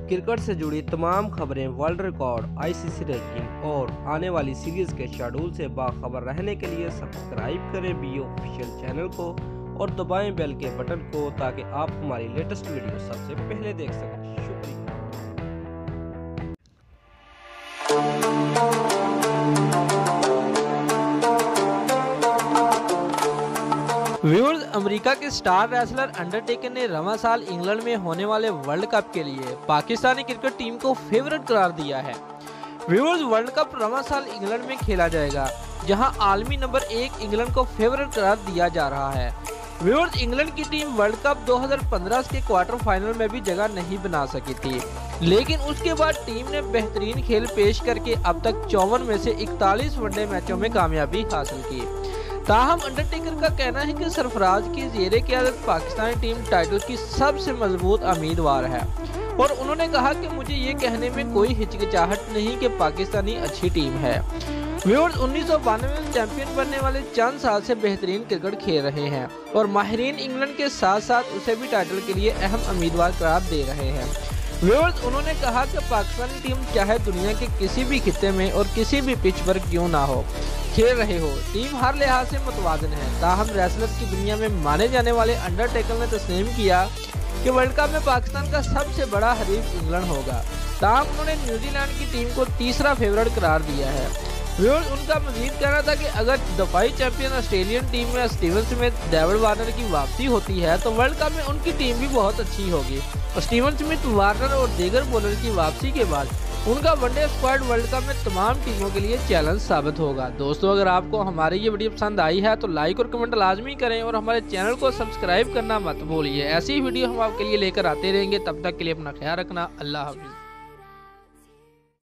Cricket से जुड़ी तमाम खबरें, वर्ल्ड रिकॉर्ड, आईसीसी रैंकिंग और आने वाली सीरीज के शेड्यूल से बाखबर रहने के लिए सब्सक्राइब करें बी ऑफिशियल चैनल को और दबाएं बेल के बटन को ताकि आप हमारी लेटेस्ट वीडियो सबसे पहले देख सकें। शुक्रिया। व्यूअर्स, अमेरिका के स्टार रेसलर अंडरटेकर ने रवां साल इंग्लैंड में होने वाले वर्ल्ड कप के लिए पाकिस्तानी क्रिकेट टीम को फेवरेट करार दिया है। व्यूअर्स, वर्ल्ड कप रवां साल इंग्लैंड में खेला जाएगा, जहां आलमी नंबर 1 इंग्लैंड को फेवरेट करार दिया जा रहा है। व्यूअर्स, इंग्लैंड की टीम वर्ल्ड कप 2015 के क्वार्टर फाइनल में भी जगह नहीं बना सकी थी, लेकिन उसके बाद टीम ने बेहतरीन खेल पेश करके अब तक 54 में से 41 वनडे मैचों में कामयाबी हासिल की। ताहम अंडरटेकर का कहना है कि सरफराज की ज़ेरे क़यादत पाकिस्तानी टीम टाइटल की सबसे मजबूत उम्मीदवार है और उन्होंने कहा कि मुझे ये कहने में कोई हिचकिचाहट नहीं कि पाकिस्तानी अच्छी टीम है। व्यूअर्स, 1992 में चैंपियन बनने वाले चंद साल से बेहतरीन क्रिकेट खेल रहे हैं और माहिरीन इंग्लैंड के साथ साथ उसे भी टाइटल के लिए अहम उम्मीदवार करार दे रहे हैं। व्यूअर्स, उन्होंने कहा कि पाकिस्तानी टीम चाहे दुनिया के किसी भी खित्ते में और किसी भी पिच पर क्यों ना हो खेल रहे हो, टीम हर लिहाज से मुतवाज़िन है। ताहम रेसलर की दुनिया में माने जाने वाले अंडरटेकर ने तस्लीम किया कि वर्ल्ड कप में पाकिस्तान का सबसे बड़ा हरीफ इंग्लैंड होगा। ताहम उन्होंने न्यूजीलैंड की टीम को तीसरा फेवरेट करार दिया है। व्यूअर्स, उनका मजीद कहना था कि अगर दफाई चैंपियन ऑस्ट्रेलियन टीम में स्टीवन स्मिथ, डेविड वार्नर की वापसी होती है तो वर्ल्ड कप में उनकी टीम भी बहुत अच्छी होगी। स्टीवन स्मिथ, वार्नर और दीगर बॉलर की वापसी के बाद उनका वनडे स्क्वाड वर्ल्ड कप में तमाम टीमों के लिए चैलेंज साबित होगा। दोस्तों, अगर आपको हमारी ये वीडियो पसंद आई है तो लाइक और कमेंट लाजमी करें और हमारे चैनल को सब्सक्राइब करना मत भूलिए। ऐसी वीडियो हम आपके लिए लेकर आते रहेंगे। तब तक के लिए अपना ख्याल रखना। अल्लाह हाफिज़।